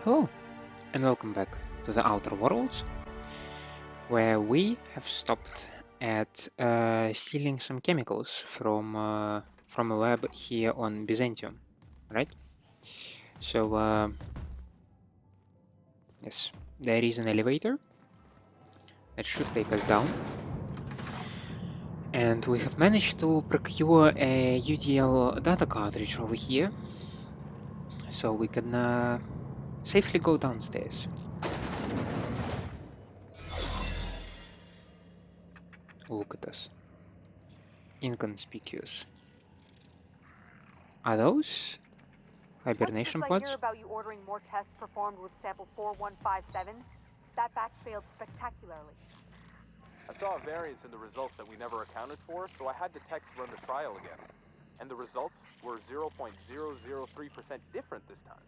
Hello, and welcome back to the Outer Worlds, where we have stopped at stealing some chemicals from a lab here on Byzantium, right? So, yes, there is an elevator that should take us down, and we have managed to procure a UDL data cartridge over here, so we can safely go downstairs. Look at us. Inconspicuous. Are those hibernation What's this I pods? hear about you ordering more tests performed with sample 4157? That batch failed spectacularly. I saw a variance in the results that we never accounted for, so I had the techs run the trial again. And the results were 0.003% different this time.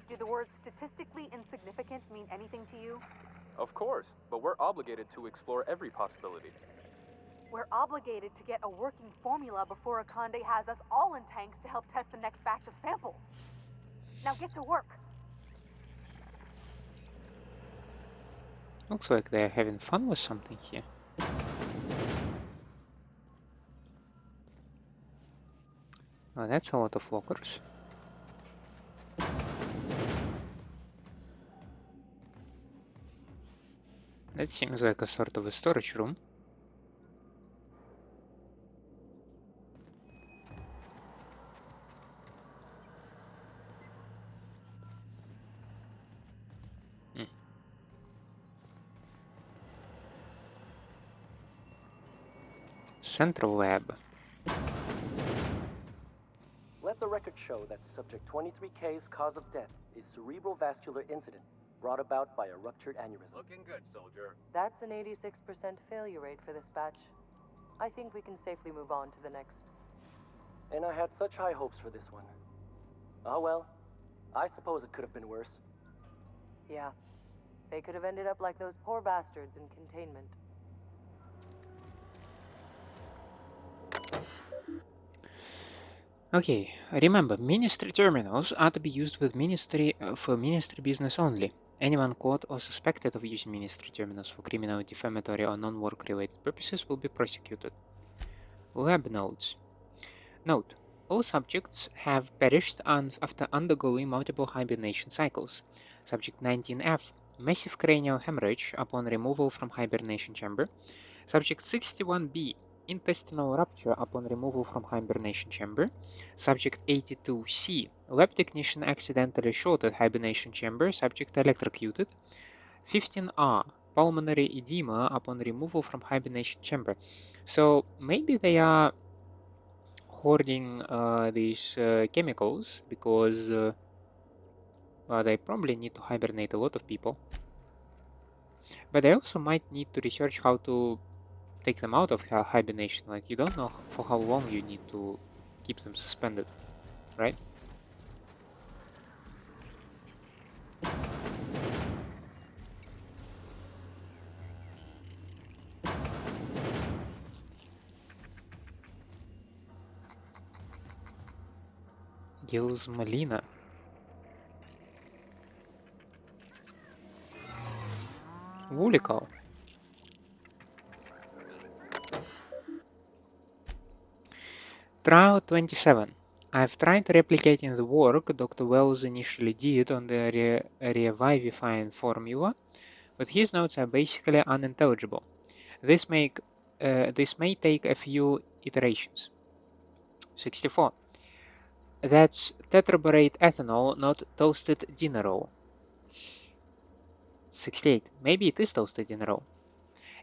Do the words statistically insignificant mean anything to you? Of course, but we're obligated to explore every possibility. We're obligated to get a working formula before Akande has us all in tanks to help test the next batch of samples. Now get to work. Looks like they're having fun with something here. Oh, that's a lot of walkers. That seems like a sort of a storage room. Central lab. Let the record show that subject 23K's cause of death is cerebrovascular incident brought about by a ruptured aneurysm. Looking good, soldier. That's an 86% failure rate for this batch. I think we can safely move on to the next. And I had such high hopes for this one. Ah well, I suppose it could have been worse. Yeah. They could have ended up like those poor bastards in Containment. Okay, remember, ministry terminals are to be used with for ministry business only. Anyone caught or suspected of using ministry terminals for criminal, defamatory, or non-work related purposes will be prosecuted. Lab notes. Note: all subjects have perished after undergoing multiple hibernation cycles. Subject 19F: massive cranial hemorrhage upon removal from hibernation chamber. Subject 61B: intestinal rupture upon removal from hibernation chamber. Subject 82C: lab technician accidentally shorted hibernation chamber. Subject electrocuted. 15R: pulmonary edema upon removal from hibernation chamber. So maybe they are hoarding these chemicals because they probably need to hibernate a lot of people. But they also might need to research how to take them out of hibernation. Like, you don't know for how long you need to keep them suspended, right? Giles Malina. Wulikal. Trial 27. I've tried replicating the work Dr. Wells initially did on the revivifying formula, but his notes are basically unintelligible. This may take a few iterations. 64. That's tetraborate ethanol, not toasted dinerol. 68. Maybe it is toasted dinerol.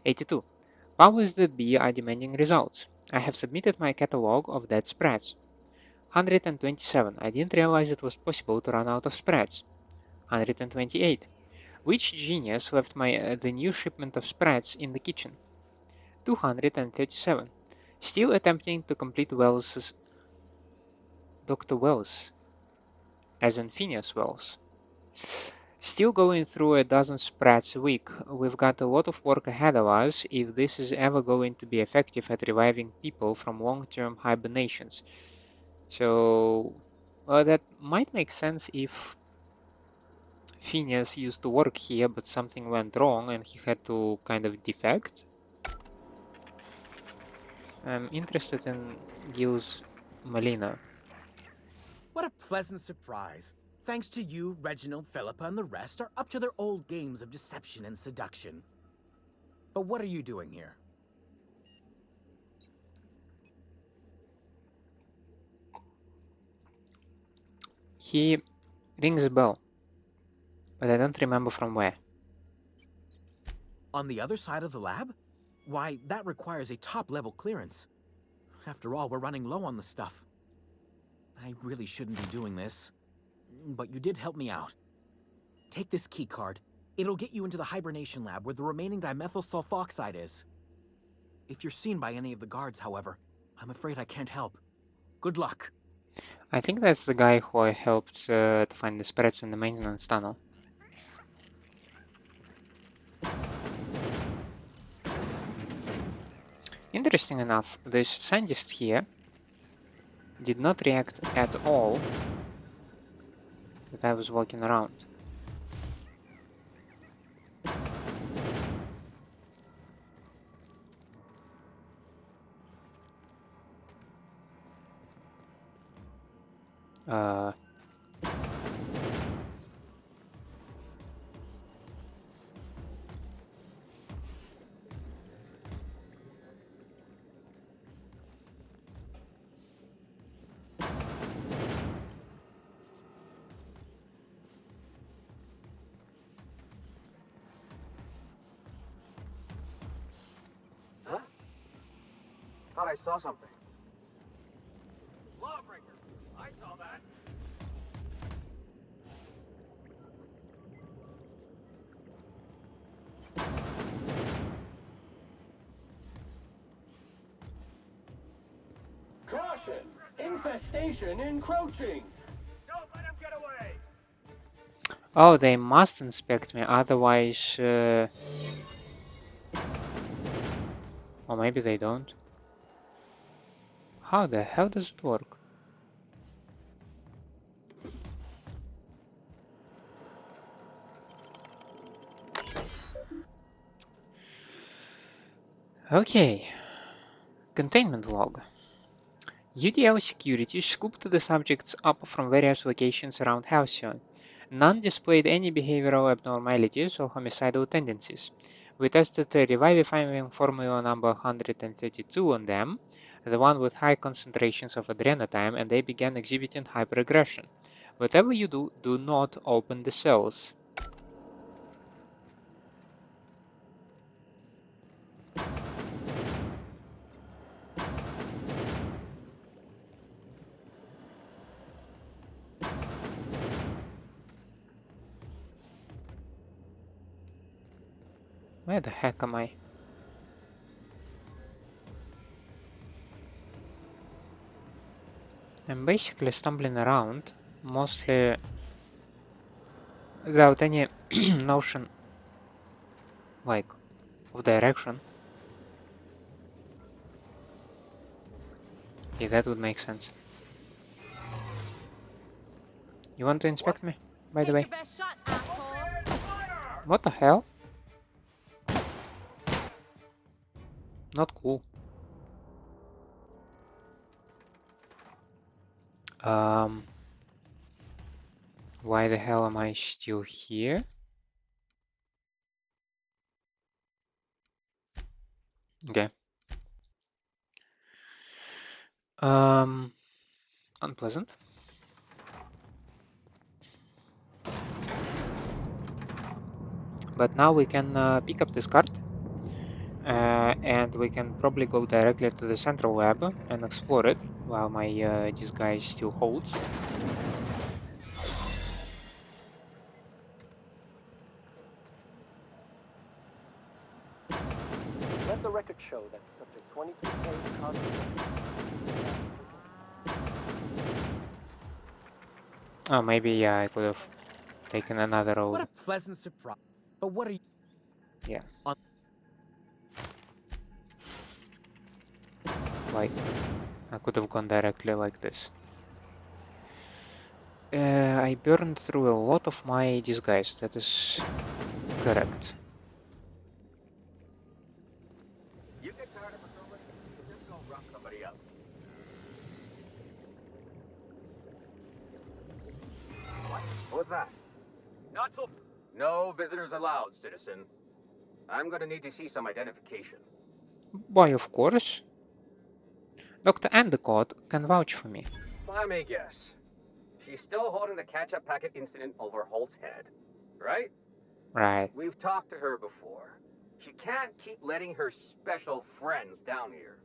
82. Powers that be are demanding results. I have submitted my catalog of dead spreads. 127. I didn't realize it was possible to run out of spreads. 128. Which genius left the new shipment of spreads in the kitchen? 237. Still attempting to complete Dr. Wells, as in Phineas Wells. Still going through a dozen spreads a week. We've got a lot of work ahead of us if this is ever going to be effective at reviving people from long-term hibernations. So, well, that might make sense if Phineas used to work here, but something went wrong and he had to kind of defect. I'm interested in Giles Molina. What a pleasant surprise. Thanks to you, Reginald, Philippa, and the rest are up to their old games of deception and seduction. But what are you doing here? He rings a bell, but I don't remember from where. On the other side of the lab? Why, that requires a top-level clearance. After all, we're running low on the stuff. I really shouldn't be doing this, but you did help me out. Take this key card. It'll get you into the hibernation lab where the remaining dimethyl sulfoxide is. If you're seen by any of the guards, however, I'm afraid I can't help. Good luck. I think that's the guy who I helped to find the spreads in the maintenance tunnel. Interesting enough, this scientist here did not react at all that I was walking around. Huh? Thought I saw something. Lawbreaker! I saw that! Caution! Infestation encroaching! Don't let him get away! Oh, they must inspect me, otherwise... Or maybe they don't. How the hell does it work? Okay. Containment log. UDL security scooped the subjects up from various locations around Halcyon. None displayed any behavioral abnormalities or homicidal tendencies. We tested the revivifying formula number 132 on them, the one with high concentrations of adrenotime, and they began exhibiting hyperaggression. Whatever you do, do not open the cells. Where the heck am I? I'm basically stumbling around, mostly without any notion, like, of direction. Okay, that would make sense. You want to inspect me, by the way? What the hell? Not cool. Why the hell am I still here? Okay. Unpleasant. But now we can pick up this card. And we can probably go directly to the central lab and explore it while my disguise still holds. Let the record show that subject 23K caused Oh, maybe, yeah, I could have taken another road. What a pleasant surprise. But what are you... Yeah. Like, I could have gone directly like this. I burned through a lot of my disguise. That is correct. You get tired of patrolling, you just go rough somebody up. What was that? Not so. No visitors allowed, citizen. I'm gonna need to see some identification. Why, of course. Dr. Endicott can vouch for me. Let me guess. She's still holding the catch-up packet incident over Holt's head, right? Right. We've talked to her before. She can't keep letting her special friends down here.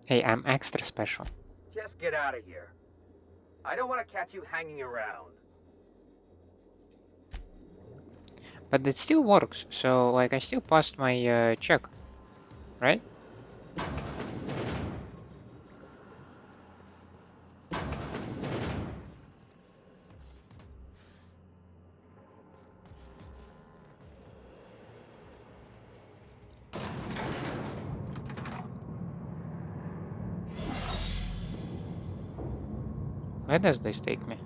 Hey, I'm extra special. Just get out of here. I don't want to catch you hanging around. But it still works, so like I still passed my check, right? Where does this take me?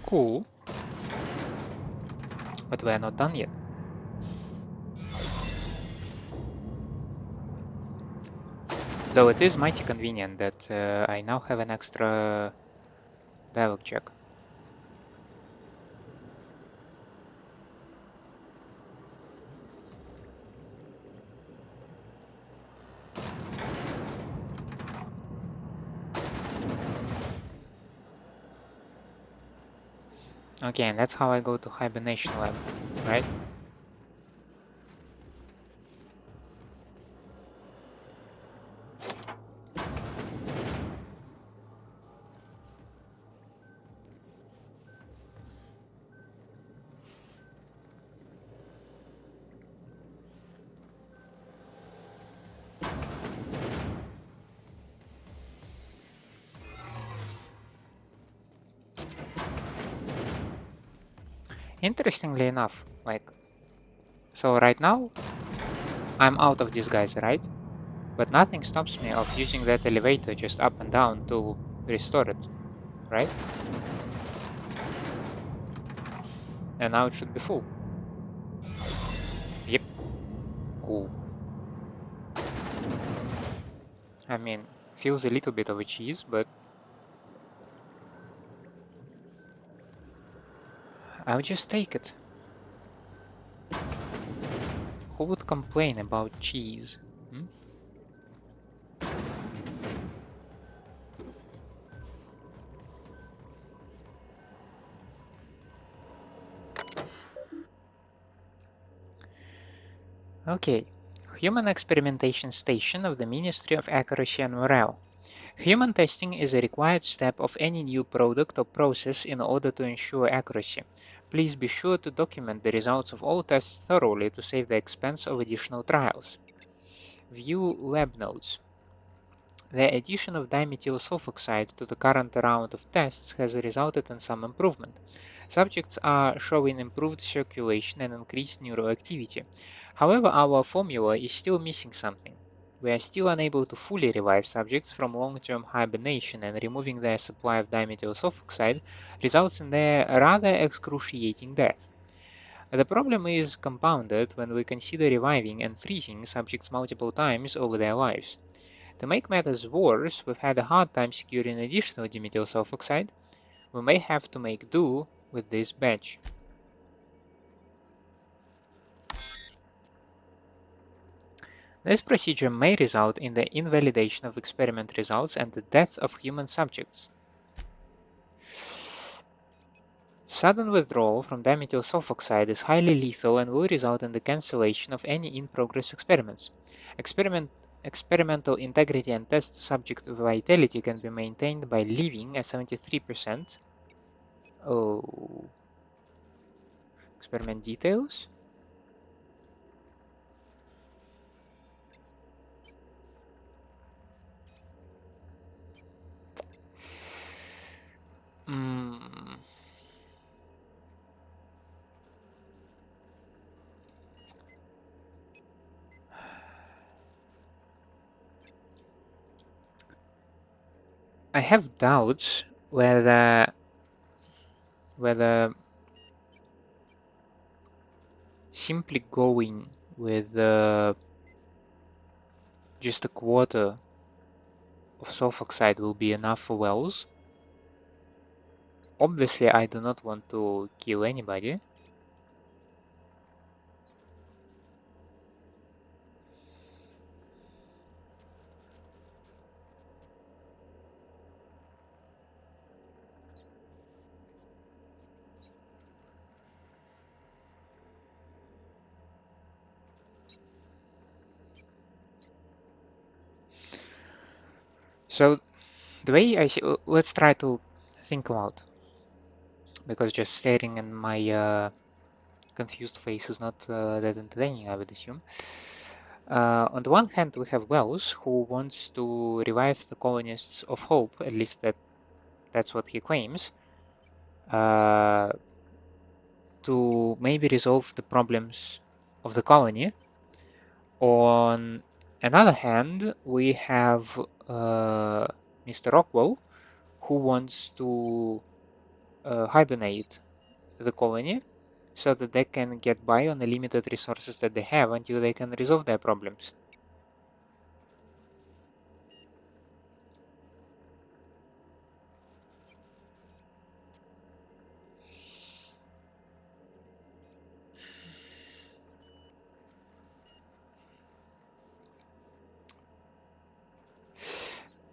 Cool. But we're not done yet. Though it is mighty convenient that I now have an extra dialogue check. Okay, and that's how I go to hibernation lab, right? Interestingly enough, like, so right now, I'm out of disguise, right? But nothing stops me of using that elevator just up and down to restore it, right? And now it should be full. Yep. Cool. I mean, feels a little bit of a cheese, but I'll just take it. Who would complain about cheese? Hmm? Okay. Human Experimentation Station of the Ministry of Accuracy and Morale. Human testing is a required step of any new product or process in order to ensure accuracy. Please be sure to document the results of all tests thoroughly to save the expense of additional trials. View lab notes. The addition of dimethyl sulfoxide to the current round of tests has resulted in some improvement. Subjects are showing improved circulation and increased neuroactivity. However, our formula is still missing something. We are still unable to fully revive subjects from long-term hibernation, and removing their supply of dimethyl sulfoxide results in their rather excruciating death. The problem is compounded when we consider reviving and freezing subjects multiple times over their lives. To make matters worse, we've had a hard time securing additional dimethyl sulfoxide. We may have to make do with this batch. This procedure may result in the invalidation of experiment results and the death of human subjects. Sudden withdrawal from dimethyl sulfoxide is highly lethal and will result in the cancellation of any in-progress experiments. Experimental integrity and test subject vitality can be maintained by leaving at 73%. Oh. Experiment details? Mm. I have doubts whether simply going with just a quarter of sulfoxide will be enough for wells. Obviously, I do not want to kill anybody. So the way I see, let's try to think about, because just staring in my confused face is not that entertaining, I would assume. On the one hand, we have Wells, who wants to revive the colonists of Hope, at least that's what he claims, to maybe resolve the problems of the colony. On another hand, we have Mr. Rockwell, who wants to hibernate the colony so that they can get by on the limited resources that they have until they can resolve their problems.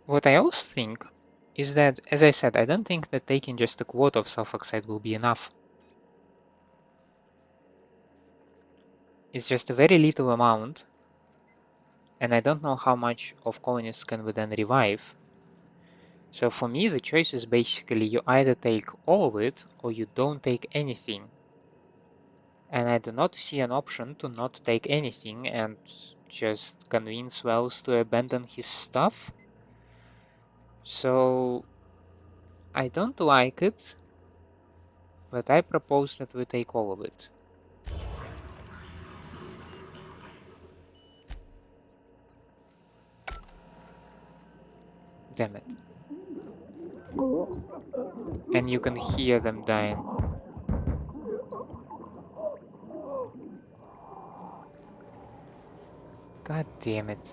What I also think is that, as I said, I don't think that taking just a quarter of sulfoxide will be enough. It's just a very little amount, and I don't know how much of colonists can we then revive. So for me, the choice is basically you either take all of it or you don't take anything. And I do not see an option to not take anything and just convince Wells to abandon his stuff. So I don't like it, but I propose that we take all of it. Damn it. And you can hear them dying. God damn it.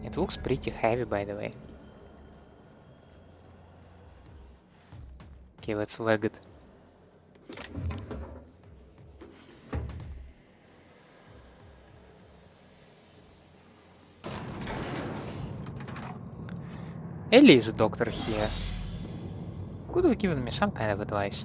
It looks pretty heavy, by the way. Okay, let's leg it. Ellie is a doctor here. Could have given me some kind of advice.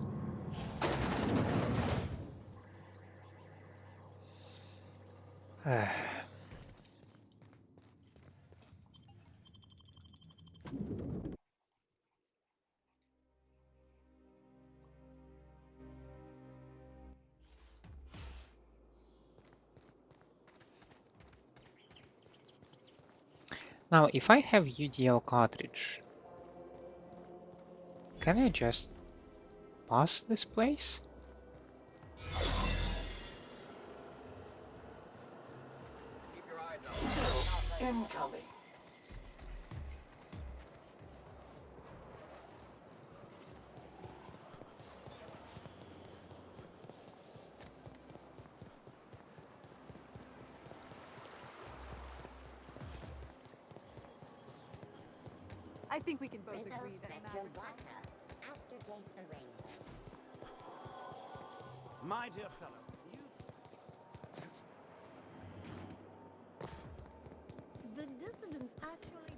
Now, if I have UDL cartridge, can I just pass this place? Keep your eyes out. Incoming. I think we can both Rizzo agree that Spectrum Maverick... Vodka. Aftertaste the rainbow. My dear fellow, The dissidents actually...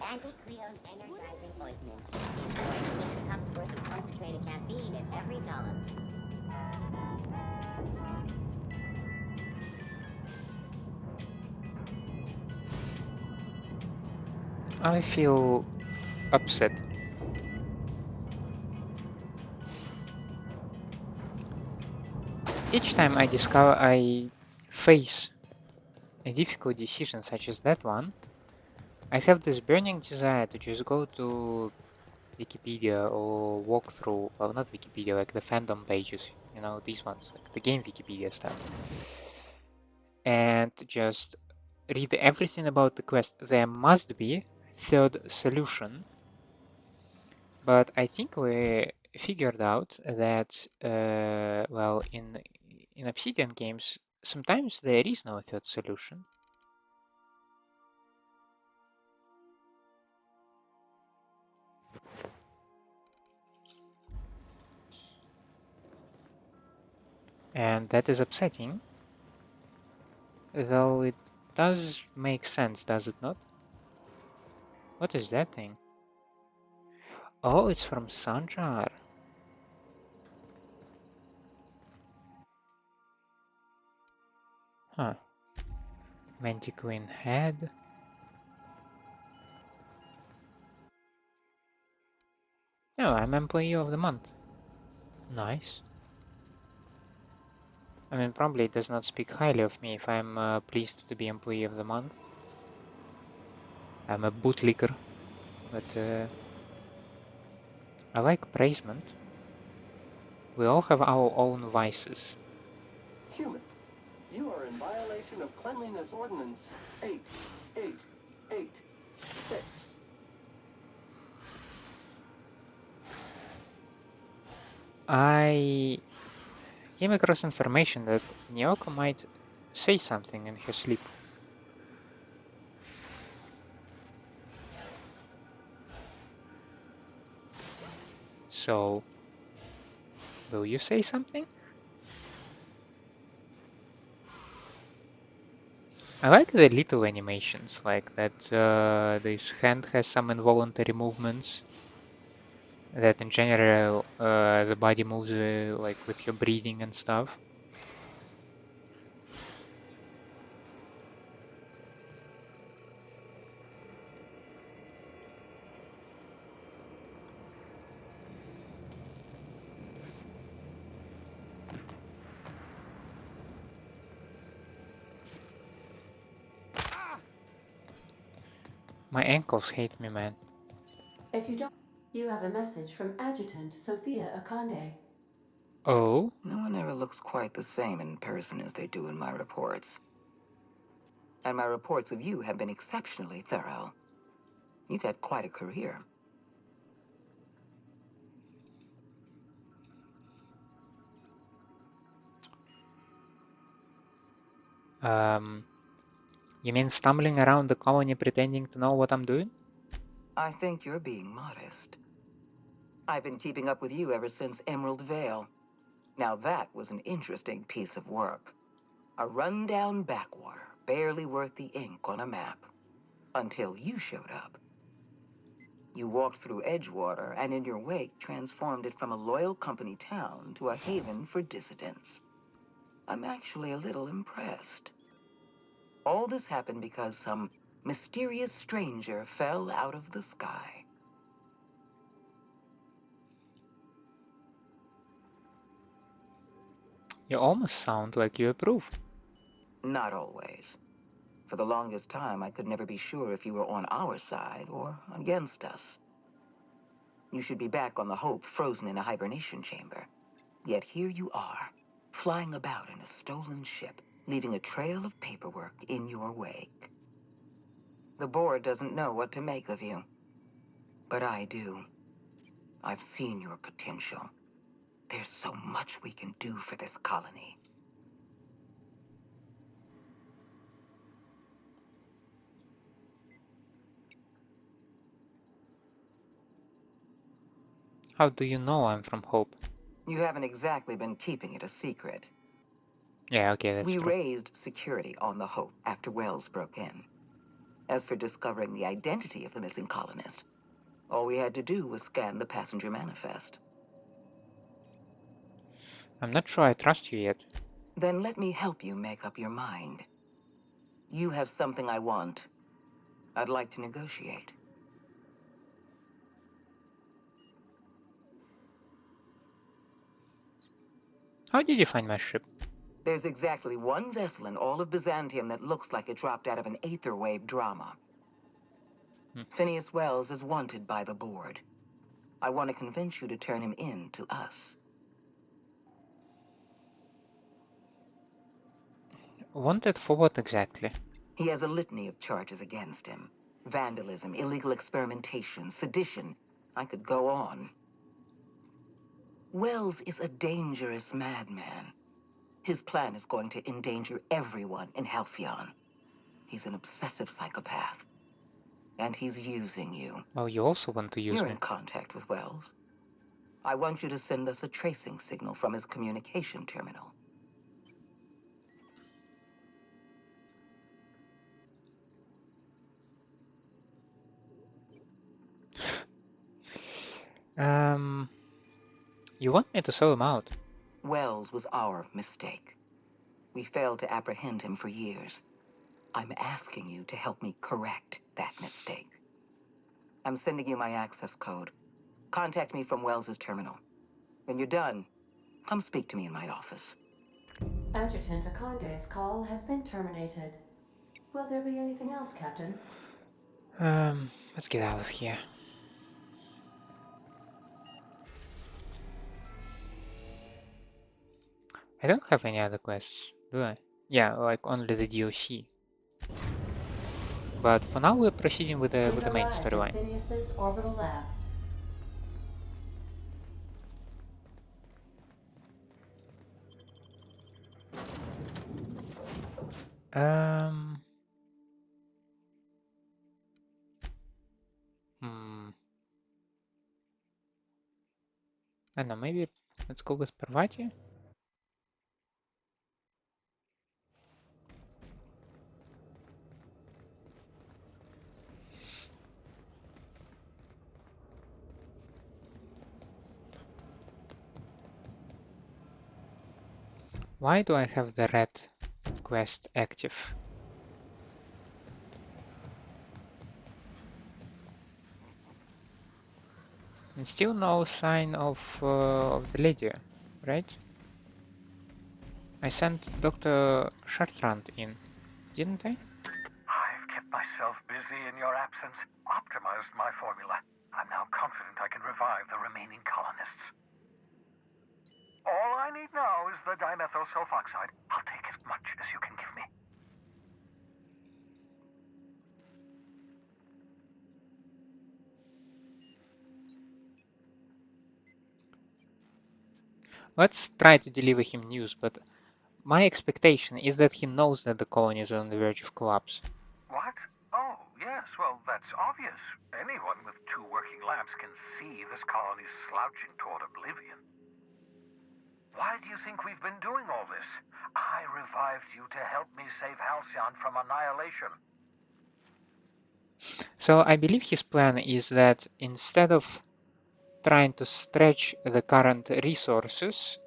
Anti-Creon's energizing ointment. Enjoy 6 cups worth of concentrated caffeine in every dollop. I feel upset. Each time I face a difficult decision such as that one, I have this burning desire to just go to Wikipedia or walkthrough, well, not Wikipedia, like the fandom pages, you know, these ones, like the game Wikipedia stuff, and just read everything about the quest. There must be third solution, but I think we figured out that, well, in Obsidian games, sometimes there is no third solution. And that is upsetting, though it does make sense, does it not? What is that thing? Oh, it's from Sanjar. Huh. Mantiquin head. No, I'm employee of the month. Nice. I mean, probably it does not speak highly of me if I'm pleased to be employee of the month. I'm a bootlicker, but I like praisement. We all have our own vices. Human, you are in violation of Cleanliness Ordinance 8886. I came across information that Nyoka might say something in her sleep. So, will you say something? I like the little animations, like that this hand has some involuntary movements, that in general the body moves like with your breathing and stuff. My ankles hate me, man. If you don't, you have a message from Adjutant Sophia Akande. Oh? No one ever looks quite the same in person as they do in my reports. And my reports of you have been exceptionally thorough. You've had quite a career. You mean stumbling around the colony pretending to know what I'm doing? I think you're being modest. I've been keeping up with you ever since Emerald Vale. Now that was an interesting piece of work. A rundown backwater, barely worth the ink on a map. Until you showed up. You walked through Edgewater and in your wake transformed it from a loyal company town to a haven for dissidents. I'm actually a little impressed. All this happened because some mysterious stranger fell out of the sky. You almost sound like you approve. Not always. For the longest time, I could never be sure if you were on our side or against us. You should be back on the Hope, frozen in a hibernation chamber. Yet here you are, flying about in a stolen ship, leaving a trail of paperwork in your wake. The board doesn't know what to make of you. But I do. I've seen your potential. There's so much we can do for this colony. How do you know I'm from Hope? You haven't exactly been keeping it a secret. Yeah, okay, that's We true. raised security on the Hope after Wells broke in. As for discovering the identity of the missing colonist, all we had to do was scan the passenger manifest. I'm not sure I trust you yet. Then let me help you make up your mind. You have something I want. I'd like to negotiate. How did you find my ship? There's exactly one vessel in all of Byzantium that looks like it dropped out of an aetherwave drama. Phineas Wells is wanted by the board. I want to convince you to turn him in to us. Wanted for what exactly? He has a litany of charges against him. Vandalism, illegal experimentation, sedition. I could go on. Wells is a dangerous madman. His plan is going to endanger everyone in Halcyon. He's an obsessive psychopath. And he's using you. Oh, you also want to use You're me. in contact with Wells. I want you to send us a tracing signal from his communication terminal. You want me to sell him out? Wells was our mistake. We failed to apprehend him for years. I'm asking you to help me correct that mistake. I'm sending you my access code. Contact me from Wells's terminal. When you're done, come speak to me in my office. Adjutant Akande's call has been terminated. Will there be anything else, Captain? Let's get out of here. I don't have any other quests, do I? Yeah, like only the DLC. But for now we're proceeding with the main storyline. Phineas's orbital lab. I don't know, maybe let's go with Parvati? Why do I have the red quest active? And still no sign of the lady, right? I sent Dr. Chartrand in, didn't I? I've kept myself busy in your absence, optimized my formula. I'm now confident I can revive the remaining colonists. All I need now is the dimethyl sulfoxide. I'll take as much as you can give me. Let's try to deliver him news, but my expectation is that he knows that the colony is on the verge of collapse. What? Oh, yes, well, that's obvious. Anyone with 2 working labs can see this colony's slouching toward oblivion. Why do you think we've been doing all this? I revived you to help me save Halcyon from annihilation. So I believe his plan is that instead of trying to stretch the current resources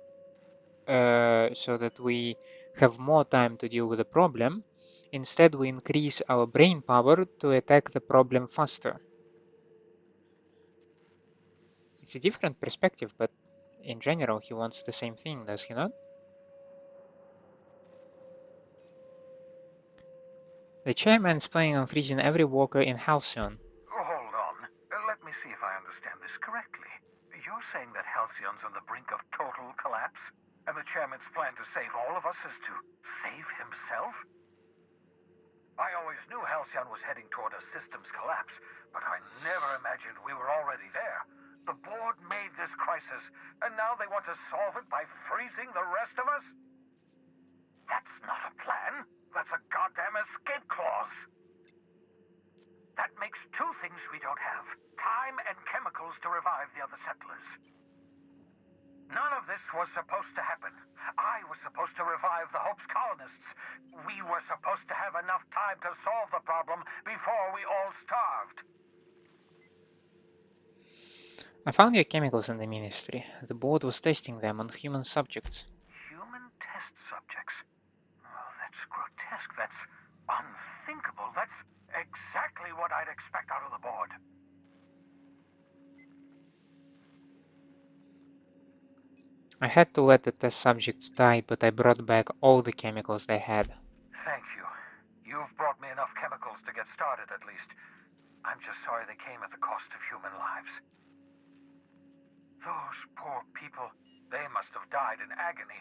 so that we have more time to deal with the problem, instead we increase our brain power to attack the problem faster. It's a different perspective, but in general he wants the same thing, does he not? The chairman's planning on freezing every worker in Halcyon. Hold on. Let me see if I understand this correctly. You're saying that Halcyon's on the brink of total collapse? And the chairman's plan to save all of us is to save himself? I always knew Halcyon was heading toward a systems collapse, but I never imagined we were already there. The board made this crisis, and now they want to solve it by freezing the rest of us? That's not a plan. That's a goddamn escape clause. That makes 2 things we don't have. Time and chemicals to revive the other settlers. None of this was supposed to happen. I was supposed to revive the Hope's colonists. We were supposed to have enough time to solve the problem before we all starved. I found your chemicals in the ministry. The board was testing them on human subjects. Human test subjects? Oh, that's grotesque. That's unthinkable. That's exactly what I'd expect out of the board. I had to let the test subjects die, but I brought back all the chemicals they had. Thank you. You've brought me enough chemicals to get started, at least. I'm just sorry they came at the cost of human lives. Those poor people, they must have died in agony.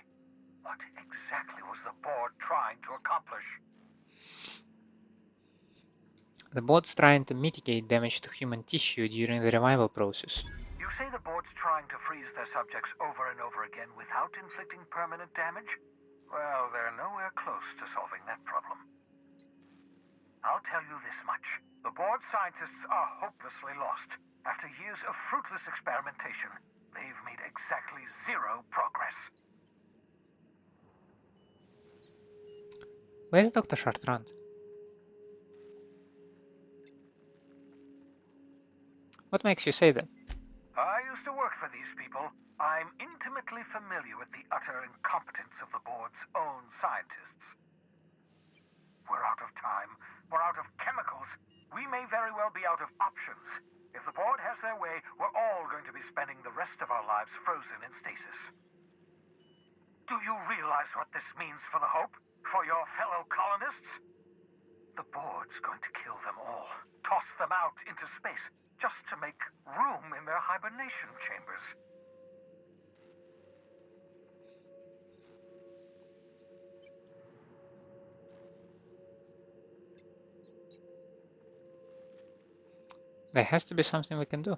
What exactly was the board trying to accomplish? The board's trying to mitigate damage to human tissue during the revival process. You say the board's trying to freeze their subjects over and over again without inflicting permanent damage? Well, they're nowhere close to solving that problem. I'll tell you this much. The board scientists are hopelessly lost. After years of fruitless experimentation, they've made exactly zero progress. Where's Dr. Chartrand? What makes you say that? I used to work for these people. I'm intimately familiar with the utter incompetence of the board's own scientists. We're out of time. We're out of chemicals. We may very well be out of options. If the board has their way, we're all going to be spending the rest of our lives frozen in stasis. Do you realize what this means for the Hope? For your fellow colonists? The board's going to kill them all. Toss them out into space, just to make room in their hibernation chambers. There has to be something we can do.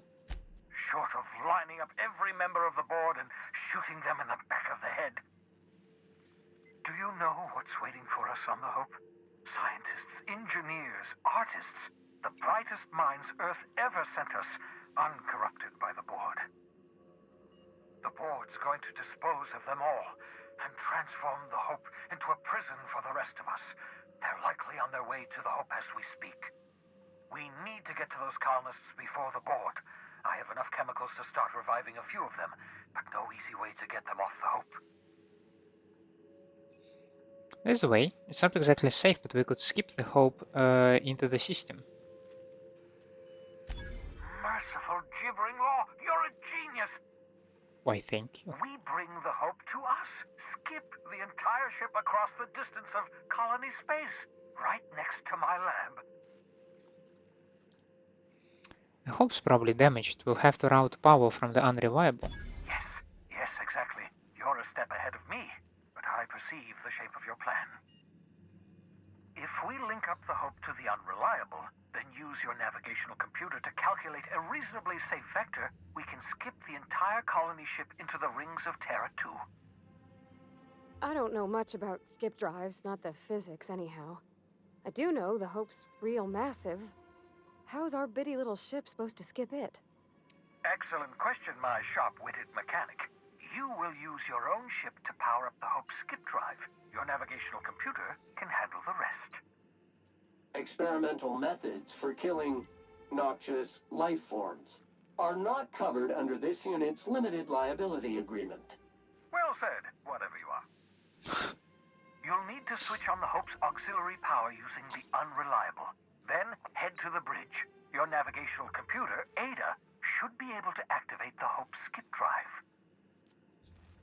Short of lining up every member of the board and shooting them in the back of the head. Do you know what's waiting for us on the Hope? Scientists, engineers, artists, the brightest minds Earth ever sent us, uncorrupted by the board. The board's going to dispose of them all and transform the Hope into a prison for the rest of us. They're likely on their way to the Hope as we speak. We need to get to those colonists before the board. I have enough chemicals to start reviving a few of them, but no easy way to get them off the Hope. There's a way. It's not exactly safe, but we could skip the Hope into the system. Merciful gibbering law, you're a genius! Why, thank you. We bring the Hope to us. Skip the entire ship across the distance of colony space, right next to my lab. The Hope's probably damaged. We'll have to route power from the unreliable. Yes, exactly. You're a step ahead of me, but I perceive the shape of your plan. If we link up the Hope to the unreliable, then use your navigational computer to calculate a reasonably safe vector, we can skip the entire colony ship into the rings of Terra 2. I don't know much about skip drives, not the physics anyhow. I do know the Hope's real massive. How's our bitty little ship supposed to skip it? Excellent question, my sharp-witted mechanic. You will use your own ship to power up the Hope's skip drive. Your navigational computer can handle the rest. Experimental methods for killing noxious life forms are not covered under this unit's limited liability agreement. Well said, whatever you are. You'll need to switch on the Hope's auxiliary power using the unreliable. Then head to the bridge. Your navigational computer, Ada, should be able to activate the Hope skip drive.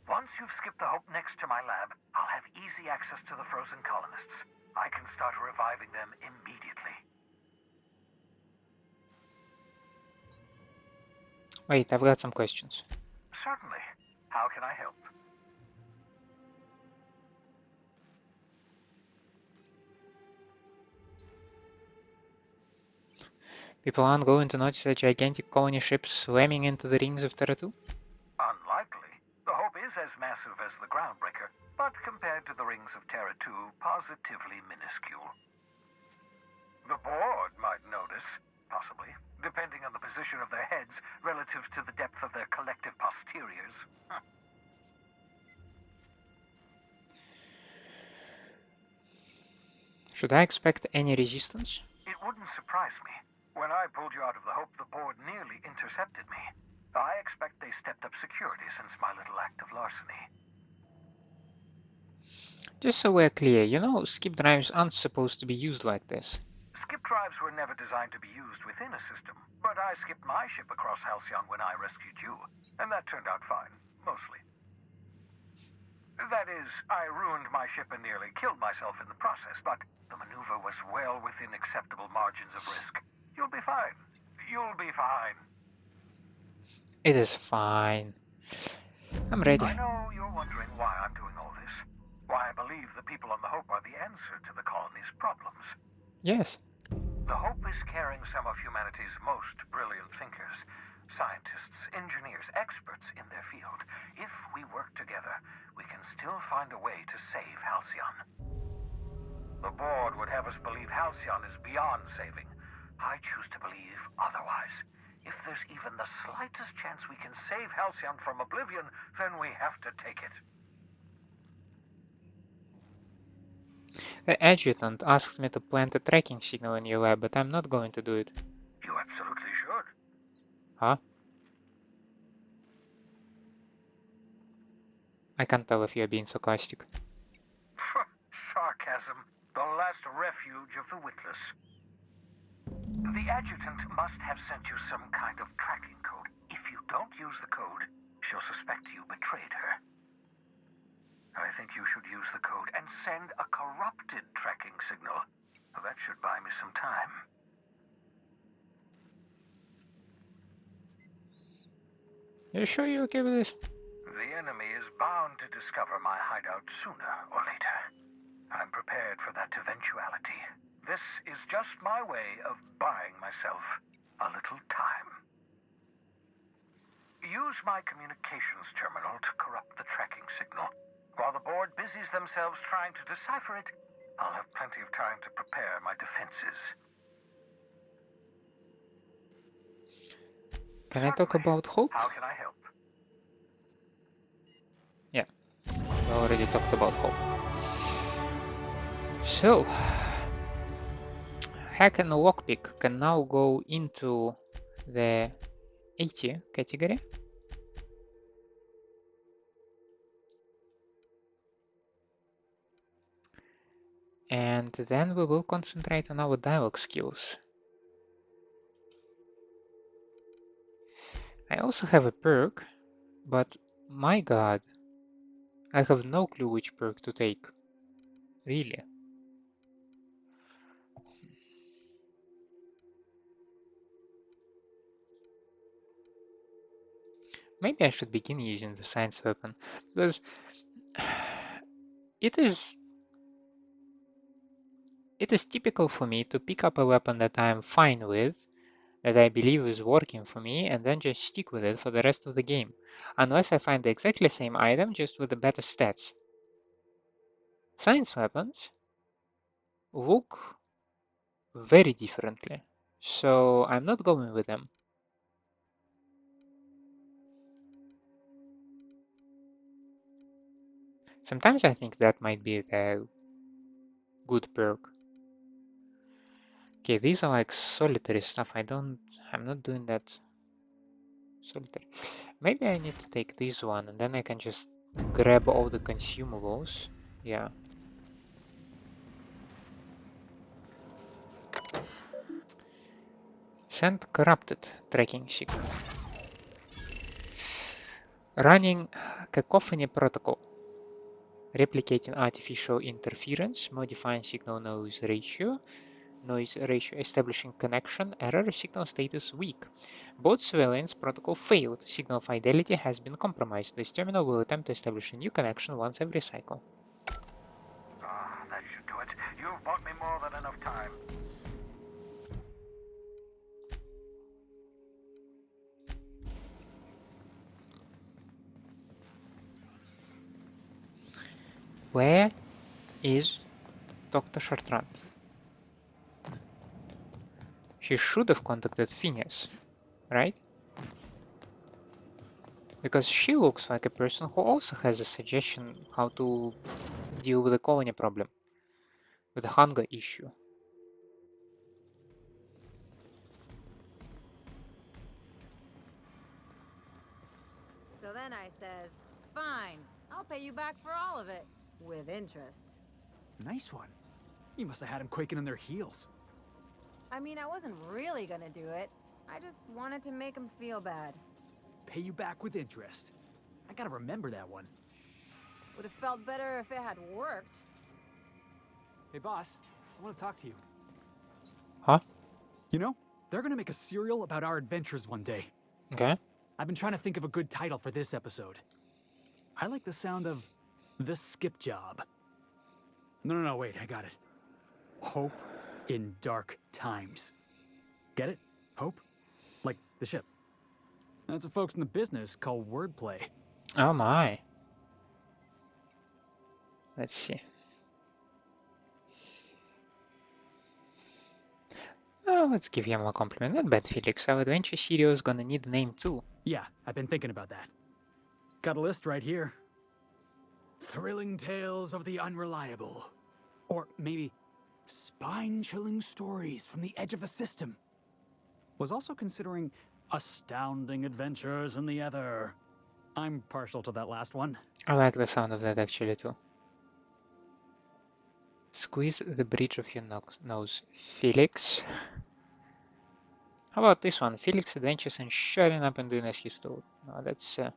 Once you've skipped the Hope next to my lab, I'll have easy access to the frozen colonists. I can start reviving them immediately. Wait, I've got some questions. Certainly. How can I help? People aren't going to notice a gigantic colony ship slamming into the rings of Terra 2? Unlikely. The Hope is as massive as the Groundbreaker, but compared to the rings of Terra 2, positively minuscule. The board might notice, possibly, depending on the position of their heads relative to the depth of their collective posteriors. Should I expect any resistance? It wouldn't surprise me. When I pulled you out of the Hope, the board nearly intercepted me. I expect they stepped up security since my little act of larceny. Just so we're clear, you know, skip drives aren't supposed to be used like this. Skip drives were never designed to be used within a system, but I skipped my ship across Halcyon when I rescued you, and that turned out fine, mostly. That is, I ruined my ship and nearly killed myself in the process, but the maneuver was well within acceptable margins of risk. You'll be fine. You'll be fine. It is fine. I'm ready. I know you're wondering why I'm doing all this. Why I believe the people on the Hope are the answer to the colony's problems. Yes. The Hope is carrying some of humanity's most brilliant thinkers, scientists, engineers, experts in their field. If we work together, we can still find a way to save Halcyon. The board would have us believe Halcyon is beyond saving. I choose to believe otherwise. If there's even the slightest chance we can save Halcyon from oblivion, then we have to take it. The adjutant asked me to plant a tracking signal in your lab, but I'm not going to do it. You absolutely should. Huh? I can't tell if you're being sarcastic. Sarcasm, the last refuge of the witless. The adjutant must have sent you some kind of tracking code. If you don't use the code, she'll suspect you betrayed her. I think you should use the code and send a corrupted tracking signal. That should buy me some time. You sure you're okay with this? The enemy is bound to discover my hideout sooner or later. I'm prepared for that eventuality. This is just my way of buying myself a little time. Use my communications terminal to corrupt the tracking signal. While the board busies themselves trying to decipher it, I'll have plenty of time to prepare my defenses. Can I talk about Hope? How can I help? Yeah, we already talked about Hope. So, hack and lockpick can now go into the 80 category. And then we will concentrate on our dialogue skills. I also have a perk, but my god, I have no clue which perk to take. Really. Maybe I should begin using the science weapon, because it is typical for me to pick up a weapon that I am fine with, that I believe is working for me, and then just stick with it for the rest of the game, unless I find the exactly same item just with the better stats. Science weapons look very differently, so I'm not going with them. Sometimes I think that might be a good perk. Okay, these are like solitary stuff. I'm not doing that solitary. Maybe I need to take this one and then I can just grab all the consumables. Yeah. Send corrupted tracking signal. Running cacophony protocol. Replicating artificial interference, modifying signal noise ratio, establishing connection, error, signal status weak. Both surveillance protocol failed. Signal fidelity has been compromised. This terminal will attempt to establish a new connection once every cycle. That should do it. You've bought me more than enough time. Where is Dr. Chartrand? She should have contacted Phineas, right? Because she looks like a person who also has a suggestion how to deal with the colony problem, with the hunger issue. So then I says, fine, I'll pay you back for all of it, with interest. Nice one. You must have had them quaking in their heels. I mean, I wasn't really gonna do it. I just wanted to make him feel bad. Pay you back with interest. I gotta remember that one. Would have felt better if it had worked. Hey, boss. I want to talk to you. Huh? You know, they're gonna make a serial about our adventures one day. Okay. I've been trying to think of a good title for this episode. I like the sound of The Skip Job. No, wait, I got it. Hope in Dark Times. Get it? Hope? Like the ship. That's what folks in the business call wordplay. Oh my. Let's see. Oh, let's give him a compliment. Not bad, Felix. Our adventure series gonna need a name too. Yeah, I've been thinking about that. Got a list right here. Thrilling Tales of the Unreliable. Or maybe Spine-Chilling Stories from the Edge of the System. Was also considering Astounding Adventures in the Ether. I'm partial to that last one. I like the sound of that actually too. Squeeze the bridge of your nose. Felix. How about this one? Felix Adventures in Shutting Up and Doing as He's Told. No, that's The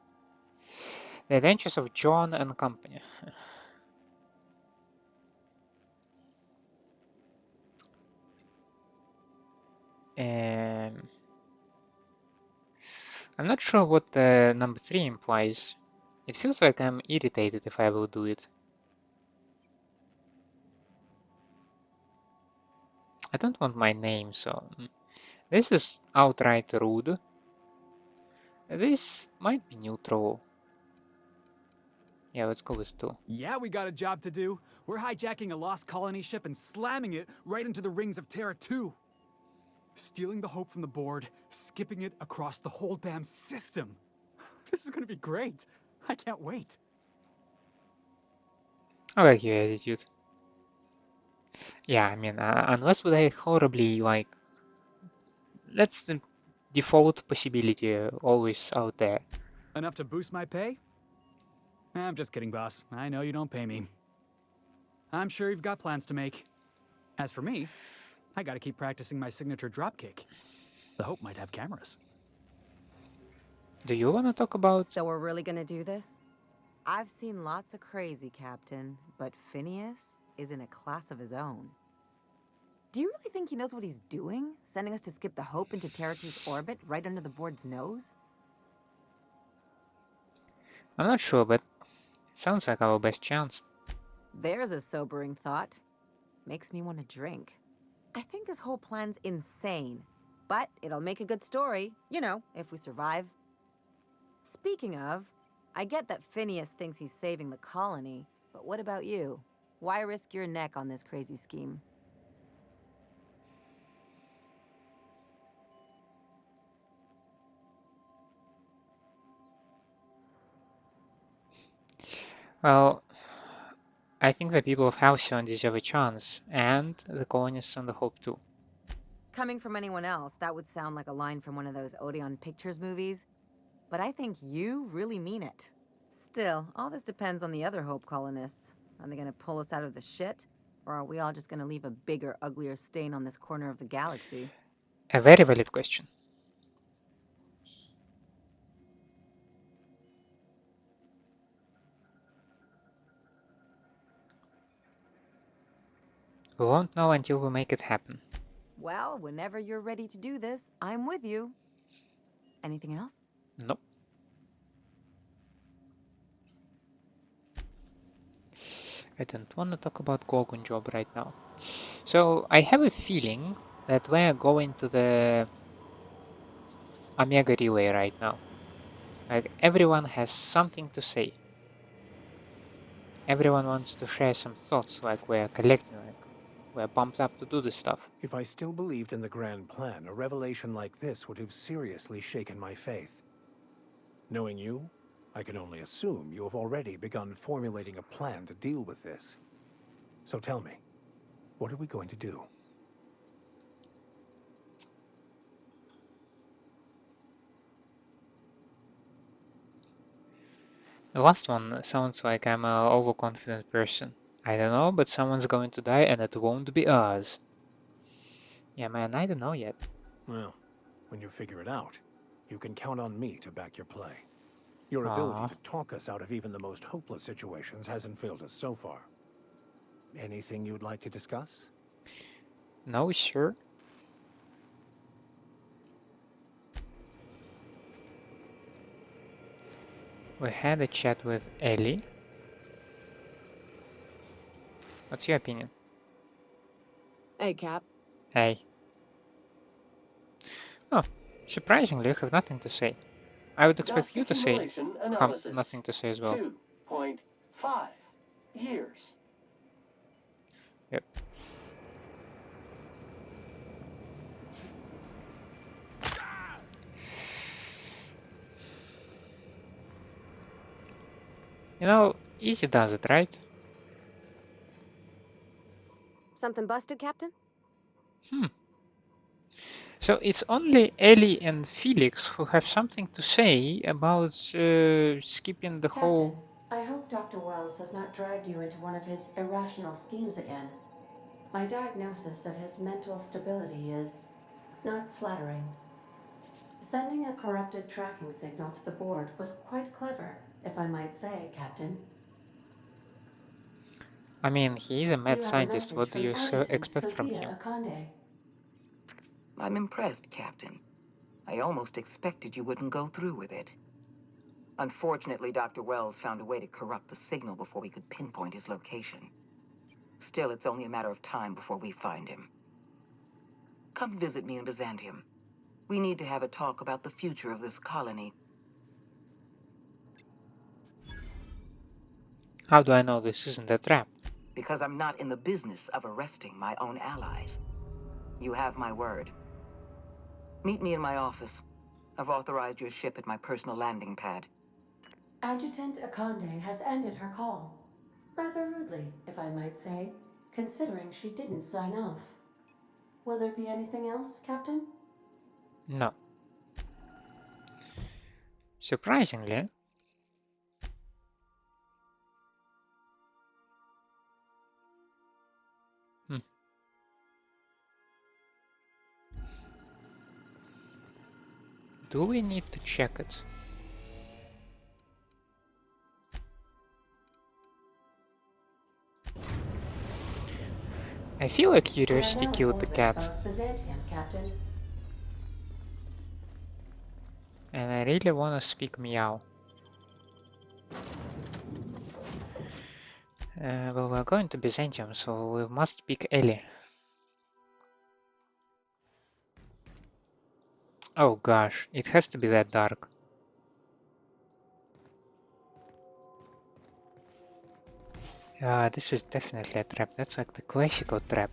Adventures of John and Company. I'm not sure what the number 3 implies. It feels like I'm irritated if I will do it. I don't want my name, so this is outright rude. This might be neutral. Yeah, let's go with 2. Yeah, we got a job to do. We're hijacking a lost colony ship and slamming it right into the rings of Terra 2. Stealing the hope from the board, skipping it across the whole damn system. This is gonna be great. I can't wait. I like your attitude. Yeah, I mean, unless they horribly, like, that's the default possibility always out there. Enough to boost my pay? I'm just kidding, boss. I know you don't pay me. I'm sure you've got plans to make. As for me, I gotta keep practicing my signature dropkick. The Hope might have cameras. Do you want to talk about... So we're really gonna do this? I've seen lots of crazy, Captain, but Phineas is in a class of his own. Do you really think he knows what he's doing? Sending us to skip the Hope into Terra 2's orbit right under the board's nose? I'm not sure, but it sounds like our best chance. There's a sobering thought. Makes me want to drink. I think this whole plan's insane, but it'll make a good story, you know, if we survive. Speaking of, I get that Phineas thinks he's saving the colony, but what about you? Why risk your neck on this crazy scheme? Well, I think the people of Halcyon deserve a chance, and the colonists on the Hope too. Coming from anyone else, that would sound like a line from one of those Odeon Pictures movies. But I think you really mean it. Still, all this depends on the other Hope colonists. Are they gonna pull us out of the shit? Or are we all just gonna leave a bigger, uglier stain on this corner of the galaxy? A very valid question. We won't know until we make it happen. Well, whenever you're ready to do this, I'm with you. Anything else? Nope. I don't want to talk about Gorgon job right now. So I have a feeling that we're going to the Omega Relay right now. Like everyone has something to say. Everyone wants to share some thoughts, like we're collecting, like we're pumped up to do this stuff. If I still believed in the grand plan, a revelation like this would have seriously shaken my faith. Knowing you, I can only assume you have already begun formulating a plan to deal with this. So tell me, what are we going to do? The last one sounds like I'm an overconfident person. I don't know, but someone's going to die and it won't be us. Yeah, man, I don't know yet. Well, when you figure it out, you can count on me to back your play. Your ability to talk us out of even the most hopeless situations hasn't failed us so far. Anything you'd like to discuss? No, sure. We had a chat with Ellie. What's your opinion? Hey, Cap. Hey. Oh, surprisingly, you have nothing to say. I would expect Dust you to say accumulation analysis. nothing to say as well. 2.5 years. Yep. You know, easy does it, right? Something busted, Captain? So it's only Ellie and Felix who have something to say about skipping the Captain, whole... I hope Dr. Wells has not dragged you into one of his irrational schemes again. My diagnosis of his mental stability is not flattering. Sending a corrupted tracking signal to the board was quite clever, if I might say, Captain. I mean, he is a mad You have a scientist. message What do from you Adjutant expect from him? Sophia Akande. I'm impressed, Captain. I almost expected you wouldn't go through with it. Unfortunately, Dr. Wells found a way to corrupt the signal before we could pinpoint his location. Still, it's only a matter of time before we find him. Come visit me in Byzantium. We need to have a talk about the future of this colony. How do I know this isn't a trap? Because I'm not in the business of arresting my own allies. You have my word. Meet me in my office. I've authorized your ship at my personal landing pad. Adjutant Akande has ended her call. Rather rudely, if I might say, considering she didn't sign off. Will there be anything else, Captain? No. Surprisingly, do we need to check it? I feel like curiosity killed the cat. Byzantium, Captain. And I really wanna speak meow. Well, we're going to Byzantium, so we must pick Ellie. Oh gosh, it has to be that dark. This is definitely a trap. That's like the classical trap.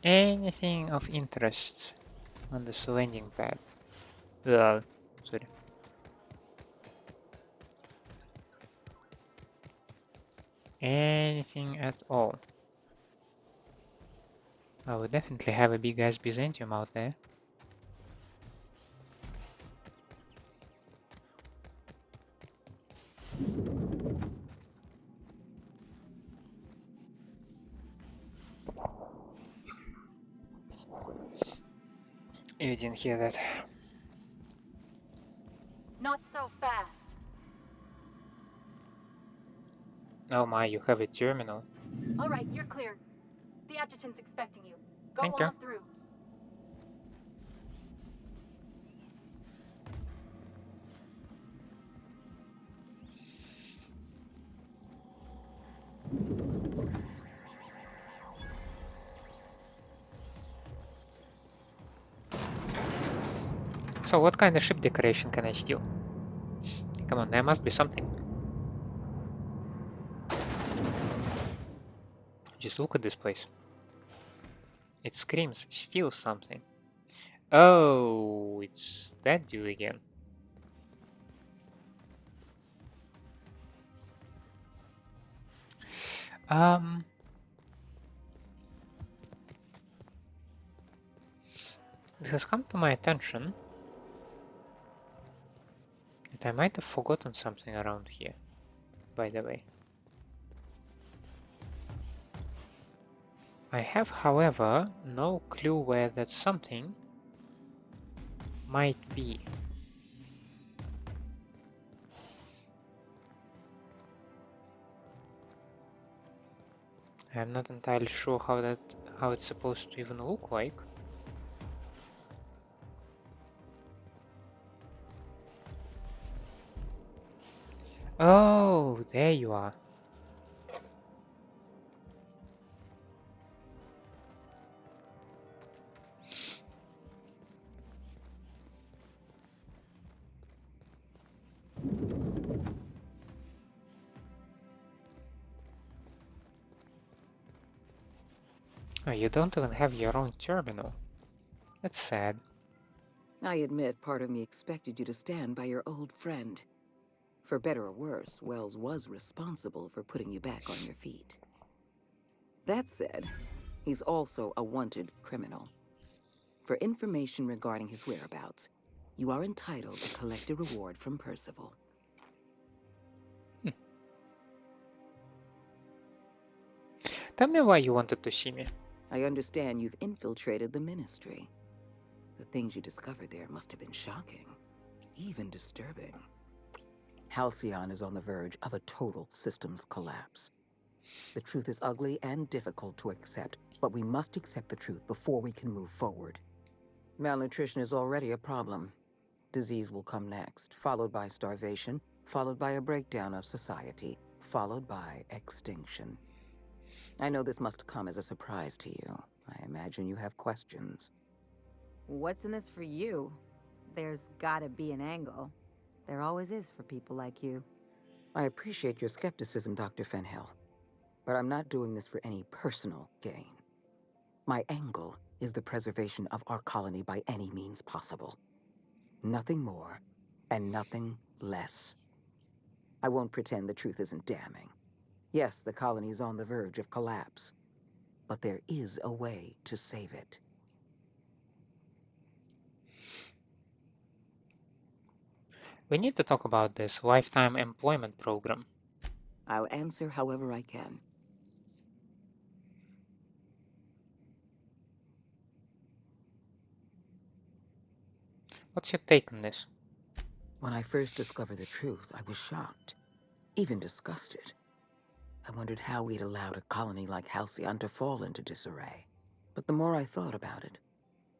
Anything of interest on this landing pad? Sorry. Anything at all? I would definitely have a big ass Byzantium out there. You didn't hear that. Not so fast. Oh my, you have a terminal. All right, you're clear. The adjutant's expecting you. Go Thank you. on through. So what kind of ship decoration can I steal? Come on, there must be something. Just look at this place. It screams, steal something. Oh, it's that dude again. It has come to my attention that I might have forgotten something around here, by the way. I have, however, no clue where that something might be. I'm not entirely sure how it's supposed to even look like. Oh, there you are. Oh, you don't even have your own terminal. That's sad. I admit part of me expected you to stand by your old friend. For better or worse, Wells was responsible for putting you back on your feet. That said, he's also a wanted criminal. For information regarding his whereabouts, you are entitled to collect a reward from Percival. Tell me why you wanted to see me. I understand you've infiltrated the Ministry. The things you discovered there must have been shocking, even disturbing. Halcyon is on the verge of a total systems collapse. The truth is ugly and difficult to accept, but we must accept the truth before we can move forward. Malnutrition is already a problem. Disease will come next, followed by starvation, followed by a breakdown of society, followed by extinction. I know this must come as a surprise to you. I imagine you have questions. What's in this for you? There's gotta be an angle. There always is for people like you. I appreciate your skepticism, Dr. Fenhill, but I'm not doing this for any personal gain. My angle is the preservation of our colony by any means possible. Nothing more, and nothing less. I won't pretend the truth isn't damning. Yes, the colony is on the verge of collapse, but there is a way to save it. We need to talk about this lifetime employment program. I'll answer however I can. What's your take on this? When I first discovered the truth, I was shocked, even disgusted. I wondered how we'd allowed a colony like Halcyon to fall into disarray. But the more I thought about it,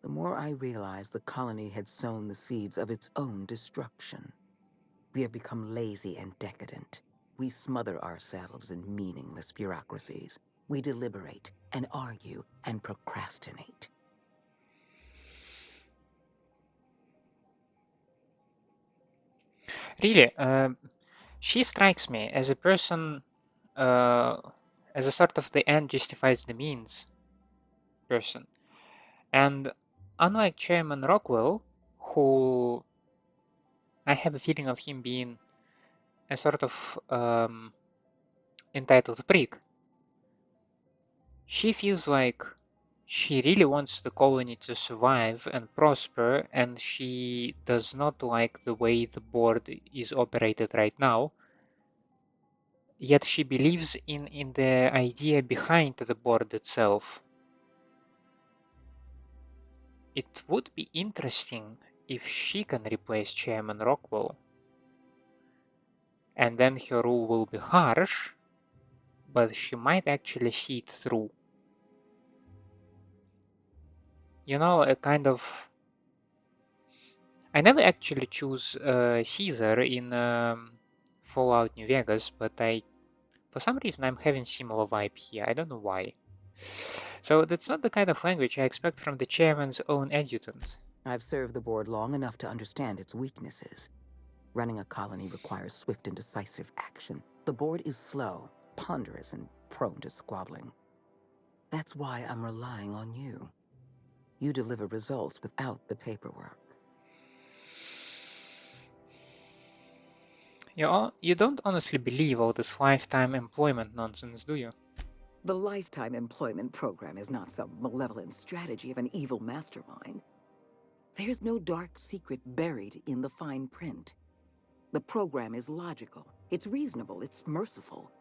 the more I realized the colony had sown the seeds of its own destruction. We have become lazy and decadent. We smother ourselves in meaningless bureaucracies. We deliberate and argue and procrastinate. Really, she strikes me as a person, as a sort of the end justifies the means person. And unlike Chairman Rockwell, who I have a feeling of him being a sort of entitled prick, she feels like she really wants the colony to survive and prosper, and she does not like the way the board is operated right now. Yet she believes in the idea behind the board itself. It would be interesting if she can replace Chairman Rockwell. And then her rule will be harsh, but she might actually see it through. You know, a kind of... I never actually choose Caesar in Fallout New Vegas, but for some reason I'm having similar vibe here. I don't know why. So that's not the kind of language I expect from the chairman's own adjutant. I've served the board long enough to understand its weaknesses. Running a colony requires swift and decisive action. The board is slow, ponderous, and prone to squabbling. That's why I'm relying on you. You deliver results without the paperwork. You don't honestly believe all this lifetime employment nonsense, do you? The lifetime employment program is not some malevolent strategy of an evil mastermind. There's no dark secret buried in the fine print. The program is logical, it's reasonable, it's merciful,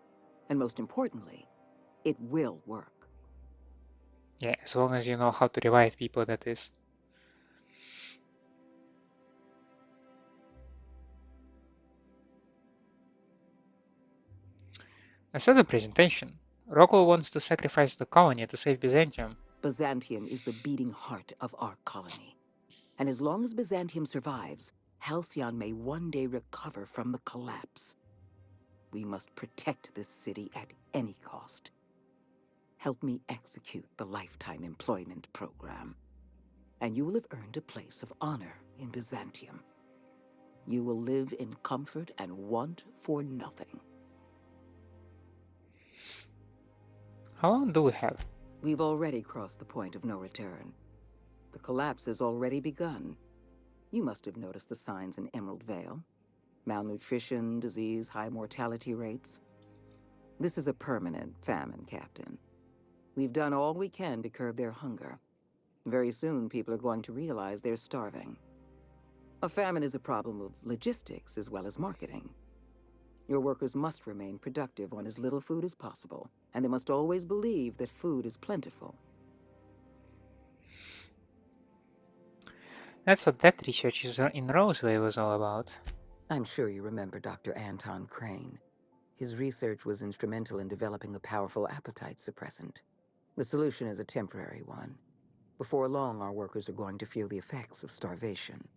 and most importantly, it will work. Yeah, as long as you know how to revive people, that is. I saw the presentation. Rockwell wants to sacrifice the colony to save Byzantium. Byzantium is the beating heart of our colony. And as long as Byzantium survives, Halcyon may one day recover from the collapse. We must protect this city at any cost. Help me execute the lifetime employment program, and you will have earned a place of honor in Byzantium. You will live in comfort and want for nothing. How long do we have? We've already crossed the point of no return. The collapse has already begun. You must have noticed the signs in Emerald Vale. Malnutrition, disease, high mortality rates. This is a permanent famine, Captain. We've done all we can to curb their hunger. Very soon, people are going to realize they're starving. A famine is a problem of logistics as well as marketing. Your workers must remain productive on as little food as possible, and they must always believe that food is plentiful. That's what that research in Roseway was all about. I'm sure you remember Dr. Anton Crane. His research was instrumental in developing a powerful appetite suppressant. The solution is a temporary one. Before long, our workers are going to feel the effects of starvation.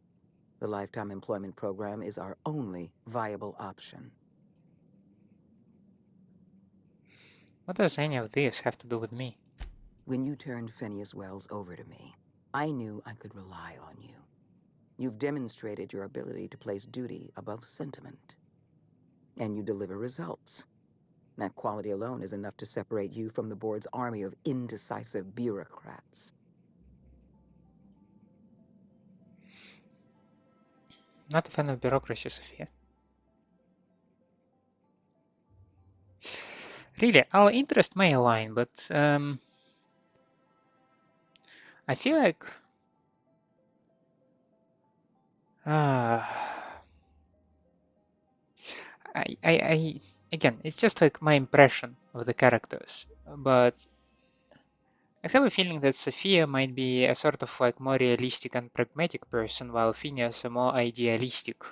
The Lifetime Employment Program is our only viable option. What does any of this have to do with me? When you turned Phineas Wells over to me, I knew I could rely on you. You've demonstrated your ability to place duty above sentiment. And you deliver results. That quality alone is enough to separate you from the board's army of indecisive bureaucrats. Not a fan of bureaucracy, Sophia. Really, our interests may align, but I feel like again, it's just like my impression of the characters, but I have a feeling that Sophia might be a sort of like more realistic and pragmatic person, while Phineas a more idealistic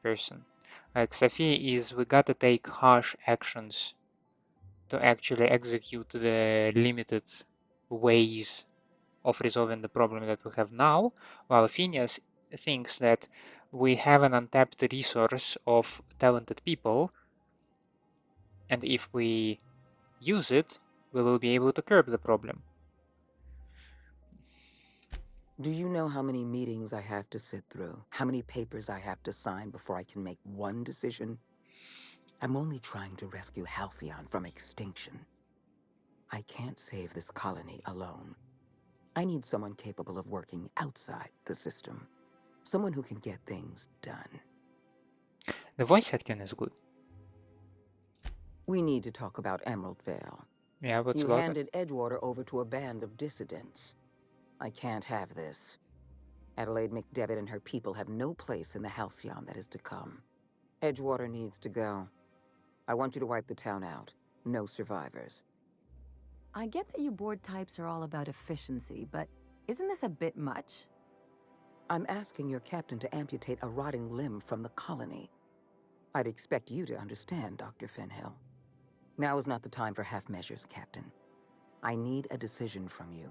person. Like Sophia is, we gotta take harsh actions to actually execute the limited ways of resolving the problem that we have now, while Phineas thinks that we have an untapped resource of talented people, and if we use it, we will be able to curb the problem. Do you know how many meetings I have to sit through? How many papers I have to sign before I can make one decision? I'm only trying to rescue Halcyon from extinction. I can't save this colony alone. I need someone capable of working outside the system. Someone who can get things done. The voice acting is good. We need to talk about Emerald Vale. Yeah, what's you about handed Edgewater over to a band of dissidents. I can't have this. Adelaide McDevitt and her people have no place in the Halcyon that is to come. Edgewater needs to go. I want you to wipe the town out. No survivors. I get that you board types are all about efficiency, but isn't this a bit much? I'm asking your captain to amputate a rotting limb from the colony. I'd expect you to understand, Dr. Fenhill. Now is not the time for half measures, Captain. I need a decision from you.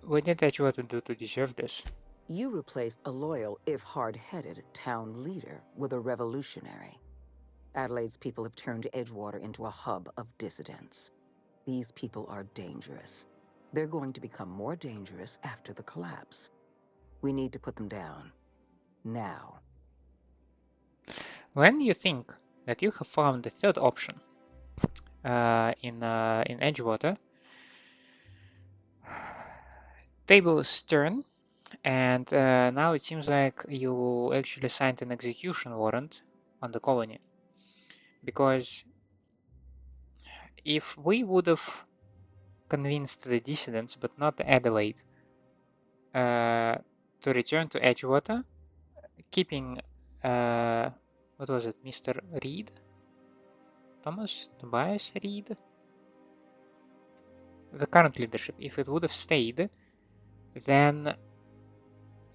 What did Edgewater do to deserve this? You replaced a loyal, if hard-headed, town leader with a revolutionary. Adelaide's people have turned Edgewater into a hub of dissidents. These people are dangerous. They're going to become more dangerous after the collapse. We need to put them down. Now. When you think that you have found the third option in Edgewater, tables turn, and now it seems like you actually signed an execution warrant on the colony. Because if we would have convinced the dissidents, but not Adelaide, to return to Edgewater, keeping, what was it, Mr. Reed? Tobias Reed? The current leadership, if it would have stayed, then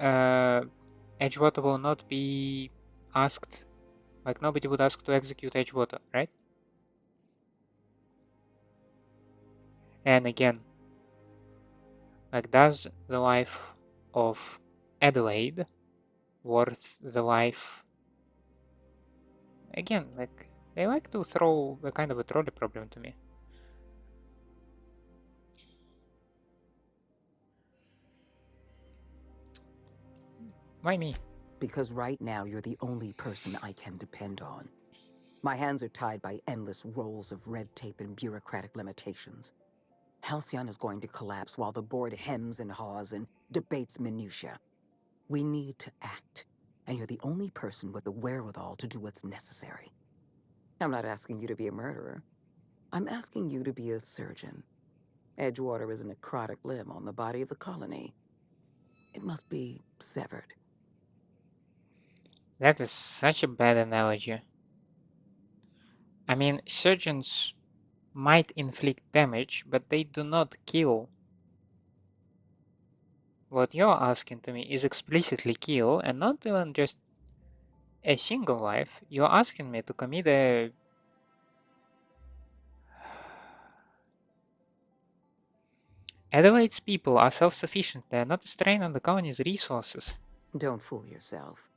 Edgewater will not be asked, like nobody would ask to execute Edgewater, right? And again, like does the life of Adelaide worth the life. Again, like, they like to throw a kind of a trolley problem to me. Why me? Because right now you're the only person I can depend on. My hands are tied by endless rolls of red tape and bureaucratic limitations. Halcyon is going to collapse while the board hems and haws and debates minutiae. We need to act, and you're the only person with the wherewithal to do what's necessary. I'm not asking you to be a murderer. I'm asking you to be a surgeon. Edgewater is a necrotic limb on the body of the colony. It must be severed. That is such a bad analogy. I mean, surgeons might inflict damage, but they do not kill. What you're asking to me is explicitly kill, and not even just a single life. You're asking me to commit a... Adelaide's people are self-sufficient. They are not a strain on the colony's resources. Don't fool yourself.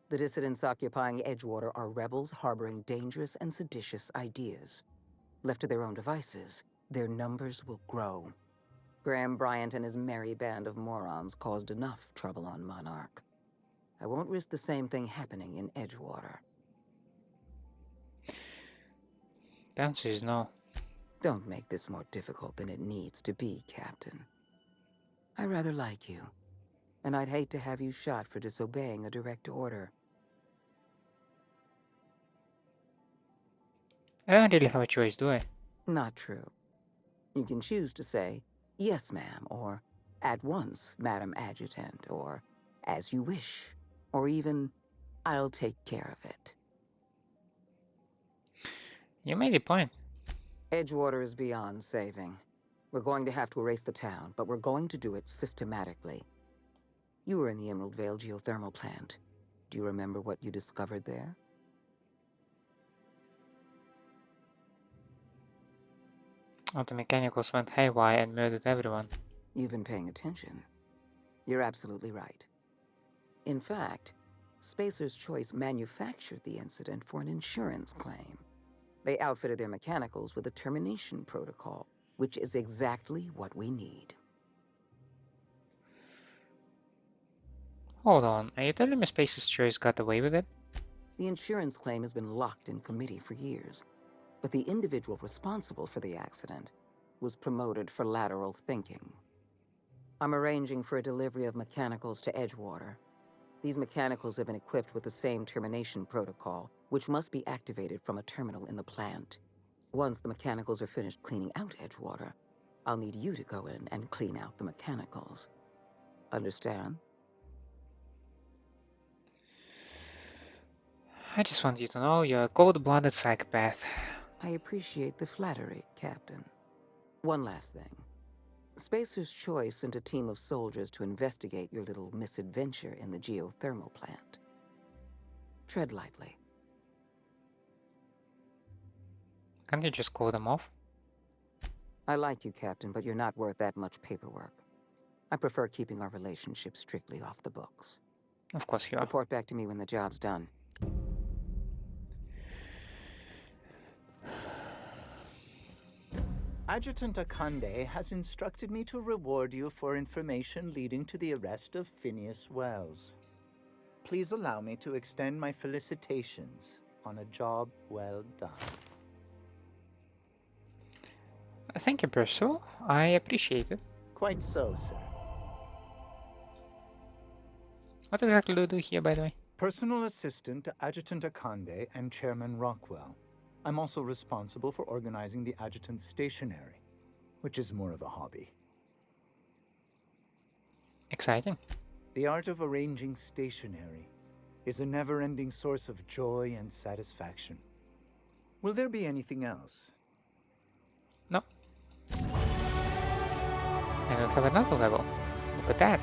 The dissidents occupying Edgewater are rebels harboring dangerous and seditious ideas. Left to their own devices, their numbers will grow. Graham Bryant and his merry band of morons caused enough trouble on Monarch. I won't risk the same thing happening in Edgewater. The answer is no. Don't make this more difficult than it needs to be, Captain. I rather like you, and I'd hate to have you shot for disobeying a direct order. I don't really have a choice, do I? Not true. You can choose to say, "Yes, ma'am," or "At once, Madam Adjutant," or "As you wish," or even, "I'll take care of it." You made a point. Edgewater is beyond saving. We're going to have to erase the town, but we're going to do it systematically. You were in the Emerald Vale geothermal plant. Do you remember what you discovered there? All the mechanicals went haywire and murdered everyone. You've been paying attention. You're absolutely right. In fact, Spacer's Choice manufactured the incident for an insurance claim. They outfitted their mechanicals with a termination protocol, which is exactly what we need. Hold on, are you telling me Space's Choice got away with it? The insurance claim has been locked in committee for years, but the individual responsible for the accident was promoted for lateral thinking. I'm arranging for a delivery of mechanicals to Edgewater. These mechanicals have been equipped with the same termination protocol, which must be activated from a terminal in the plant. Once the mechanicals are finished cleaning out Edgewater, I'll need you to go in and clean out the mechanicals. Understand? I just want you to know you're a cold-blooded psychopath. I appreciate the flattery, Captain. One last thing. Spacer's Choice sent a team of soldiers to investigate your little misadventure in the geothermal plant. Tread lightly. Can't you just call them off? I like you, Captain, but you're not worth that much paperwork. I prefer keeping our relationship strictly off the books. Of course you are. Report back to me when the job's done. Adjutant Akande has instructed me to reward you for information leading to the arrest of Phineas Wells. Please allow me to extend my felicitations on a job well done. Thank you, Percival. I appreciate it. Quite so, sir. What exactly do you do here, by the way? Personal assistant to Adjutant Akande and Chairman Rockwell. I'm also responsible for organizing the adjutant's stationery, which is more of a hobby. Exciting. The art of arranging stationery is a never-ending source of joy and satisfaction. Will there be anything else? No. And we have another level. Look at that.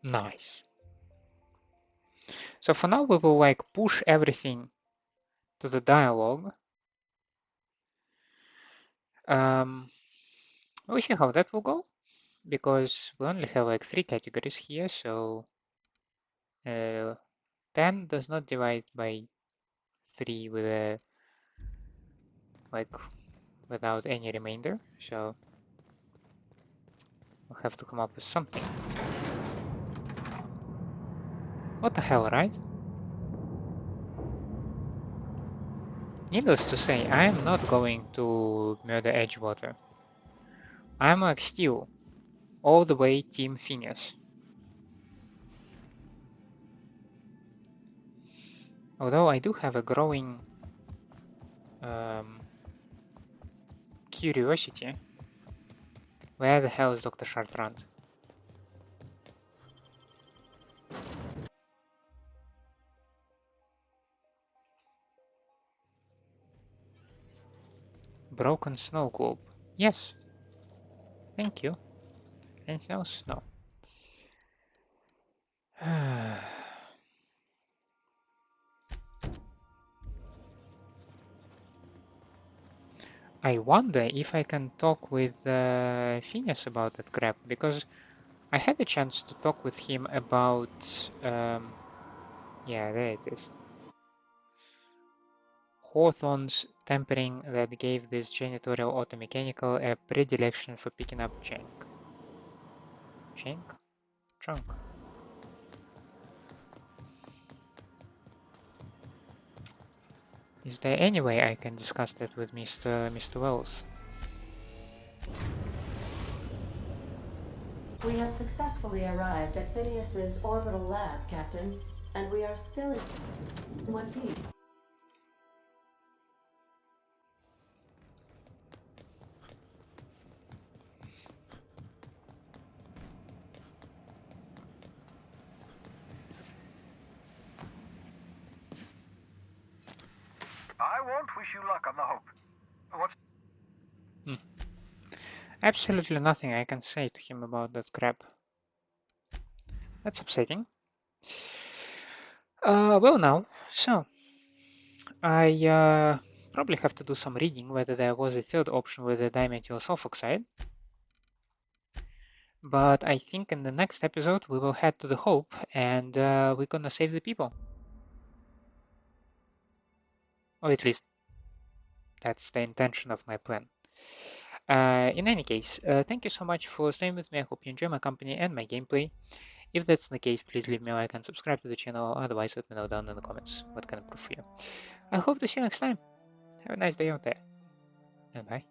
Nice. So for now we will like push everything to the dialogue. We'll see how that will go, because we only have like 3 categories here, so 10 does not divide by 3 with a without any remainder, so we'll have to come up with something. What the hell, right? Needless to say, I am not going to murder Edgewater. I'm like still all the way Team Phineas. Although I do have a growing curiosity. Where the hell is Dr. Chartrand? Broken snow globe. Yes. Thank you. Anything else? No. I wonder if I can talk with Phineas about that crap, because I had a chance to talk with him about... yeah, there it is. Hawthorne's tempering that gave this janitorial automechanical a predilection for picking up junk. Junk? Is there any way I can discuss that with Mr. Wells? We have successfully arrived at Phineas's orbital lab, Captain, and we are still in one piece. I won't wish you luck on the Hope. What's... Absolutely nothing I can say to him about that crap. That's upsetting. Well now, so I probably have to do some reading whether there was a third option with the dimethyl sulfoxide. But I think in the next episode we will head to the Hope and we're gonna save the people. Or at least that's the intention of my plan. In any case, thank you so much for staying with me. I hope you enjoy my company and my gameplay. If that's the case, please leave me a like and subscribe to the channel. Otherwise, let me know down in the comments what can I improve for you. I hope to see you next time. Have a nice day out there. And bye.